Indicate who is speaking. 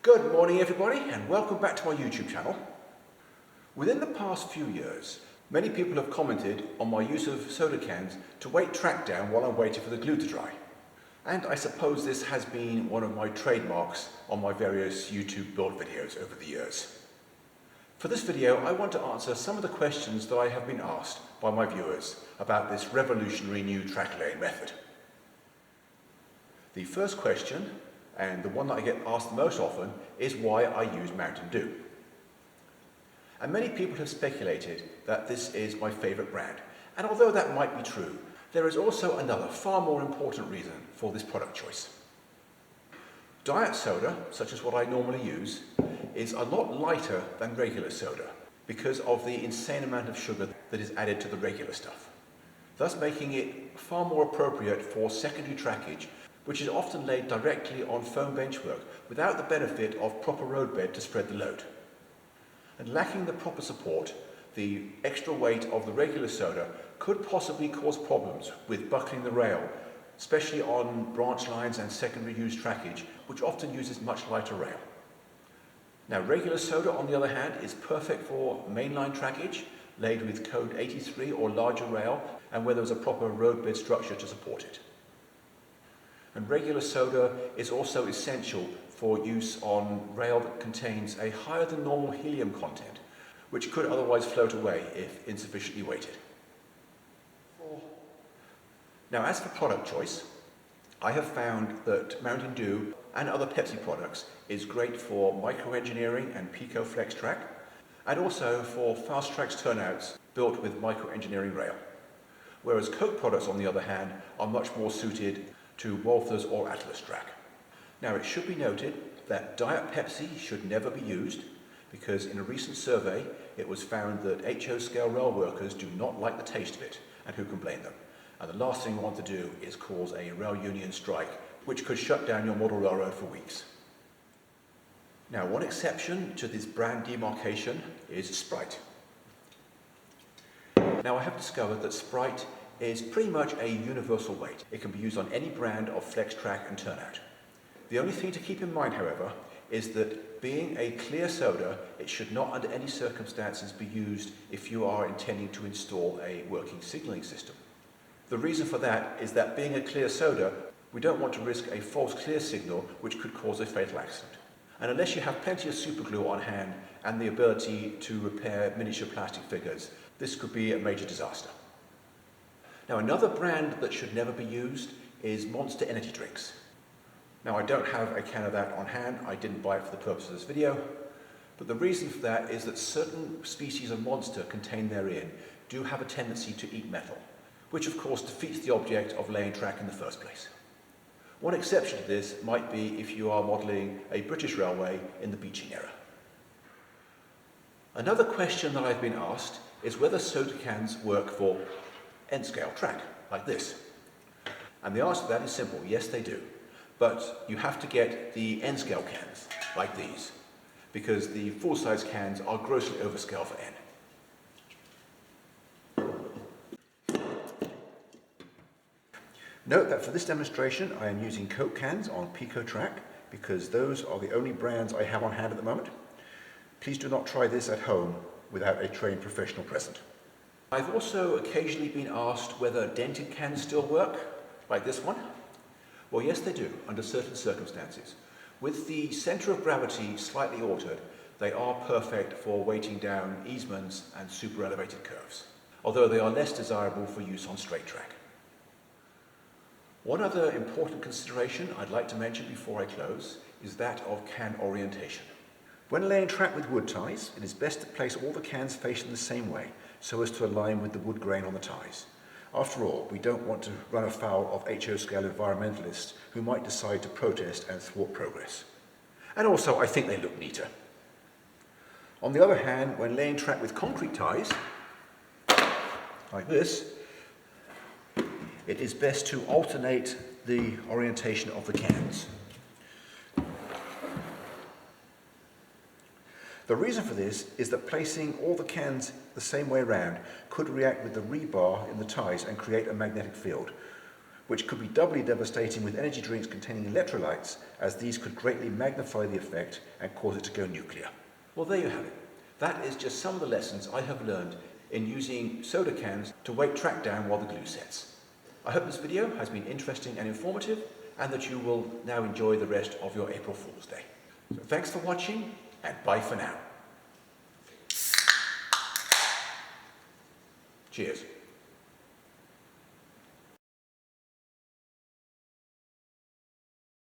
Speaker 1: Good morning everybody and welcome back to my YouTube channel. Within the past few years, many people have commented on my use of soda cans to weight track down while I'm waiting for the glue to dry. And I suppose this has been one of my trademarks on my various YouTube build videos over the years. For this video, I want to answer some of the questions that I have been asked by my viewers about this revolutionary new track laying method. The first question, and the one that I get asked the most often, is why I use Mountain Dew. And many people have speculated that this is my favourite brand, and although that might be true, there is also another far more important reason for this product choice. Diet soda, such as what I normally use, is a lot lighter than regular soda because of the insane amount of sugar that is added to the regular stuff, thus making it far more appropriate for secondary trackage, which is often laid directly on foam benchwork without the benefit of proper roadbed to spread the load. And lacking the proper support, the extra weight of the regular soda could possibly cause problems with buckling the rail, especially on branch lines and secondary use trackage, which often uses much lighter rail. Now, regular soda, on the other hand, is perfect for mainline trackage, laid with code 83 or larger rail, and where there is a proper roadbed structure to support it. And regular soda is also essential for use on rail that contains a higher than normal helium content, which could otherwise float away if insufficiently weighted. Now, as for product choice, I have found that Mountain Dew and other Pepsi products is great for microengineering and Pico Flex Track, and also for fast tracks turnouts built with microengineering rail. Whereas Coke products, on the other hand, are much more suited to Walthers or Atlas track. Now, it should be noted that Diet Pepsi should never be used because in a recent survey it was found that HO scale rail workers do not like the taste of it, and who can blame them? And the last thing you want to do is cause a rail union strike, which could shut down your model railroad for weeks. Now, one exception to this brand demarcation is Sprite. Now, I have discovered that Sprite is pretty much a universal weight. It can be used on any brand of flex track and turnout. The only thing to keep in mind, however, is that being a clear soda, it should not under any circumstances be used if you are intending to install a working signalling system. The reason for that is that being a clear soda, we don't want to risk a false clear signal which could cause a fatal accident. And unless you have plenty of superglue on hand and the ability to repair miniature plastic figures, this could be a major disaster. Now, another brand that should never be used is Monster Energy drinks. Now, I don't have a can of that on hand. I didn't buy it for the purpose of this video. But the reason for that is that certain species of monster contained therein do have a tendency to eat metal, which of course defeats the object of laying track in the first place. One exception to this might be if you are modelling a British railway in the Beeching era. Another question that I've been asked is whether soda cans work for N-scale track, like this. And the answer to that is simple: yes, they do. But you have to get the N-scale cans, like these, because the full-size cans are grossly overscale for N. Note that for this demonstration I am using Coke cans on Pico Track because those are the only brands I have on hand at the moment. Please do not try this at home without a trained professional present. I've also occasionally been asked whether dented cans still work, like this one. Well, yes, they do, under certain circumstances. With the centre of gravity slightly altered, they are perfect for weighting down easements and super elevated curves, although they are less desirable for use on straight track. One other important consideration I'd like to mention before I close is that of can orientation. When laying track with wood ties, it is best to place all the cans facing the same way so as to align with the wood grain on the ties. After all, we don't want to run afoul of HO scale environmentalists who might decide to protest and thwart progress. And also, I think they look neater. On the other hand, when laying track with concrete ties, like this, it is best to alternate the orientation of the cans. The reason for this is that placing all the cans the same way around could react with the rebar in the ties and create a magnetic field, which could be doubly devastating with energy drinks containing electrolytes, as these could greatly magnify the effect and cause it to go nuclear. Well, there you have it. That is just some of the lessons I have learned in using soda cans to weight track down while the glue sets. I hope this video has been interesting and informative, and that you will now enjoy the rest of your April Fool's Day. So thanks for watching, and bye for now. Cheers.